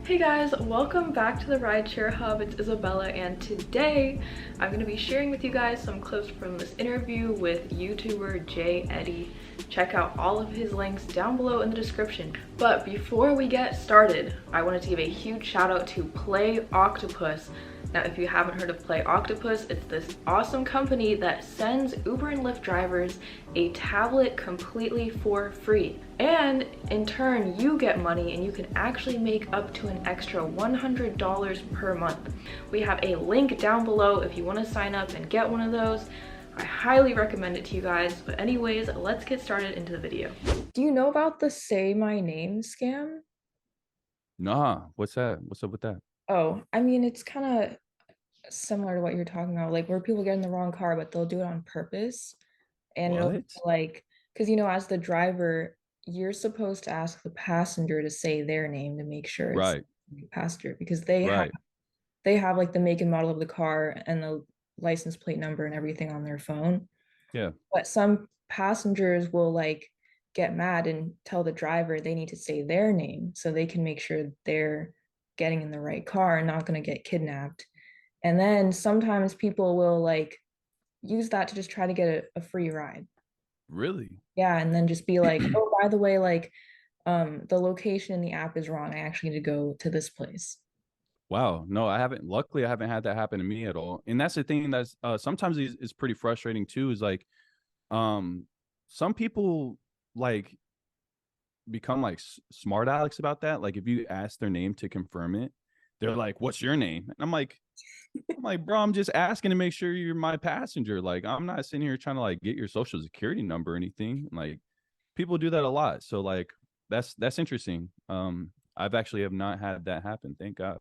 Hey guys, welcome back to the Rideshare Hub. It's Isabella, and today I'm going to be sharing with you guys some clips from this interview with YouTuber Jay Eddie. Check out all of his links down below in the description. But before we get started, I wanted to give a huge shout out to Play Octopus. Now, if you haven't heard of Play Octopus, it's this awesome company that sends Uber and Lyft drivers a tablet completely for free. And in turn, you get money and you can actually make up to an extra $100 per month. We have a link down below if you want to sign up and get one of those. I highly recommend it to you guys. But anyways, let's get started into the video. Do you know about the Say My Name scam? Nah, what's that? What's up with that? Oh, I mean, it's kind of similar to what you're talking about, like where people get in the wrong car, but they'll do it on purpose. And it'll be What? like, because as the driver, you're supposed to ask the passenger to say their name to make sure it's Right, the passenger, because they have like the make and model of the car and the license plate number and everything on their phone. yeah, But some passengers will like get mad and tell the driver they need to say their name so they can make sure they're getting in the right car and not going to get kidnapped. And then sometimes people will like use that to just try to get a free ride. really? Yeah, and then just be like, oh, by the way, like the location in the app is wrong. I actually need to go to this place. Wow. No, I haven't. Luckily, I haven't had that happen to me at all. And that's the thing that's sometimes is pretty frustrating too. Is like, um, some people like become like smart alecks about that. Like, if you ask their name to confirm it, they're like, "What's your name?" And I'm like, bro, I'm just asking to make sure you're my passenger. Like, I'm not sitting here trying to like get your social security number or anything. Like, people do that a lot. So like that's interesting. I've actually have not had that happen, thank God.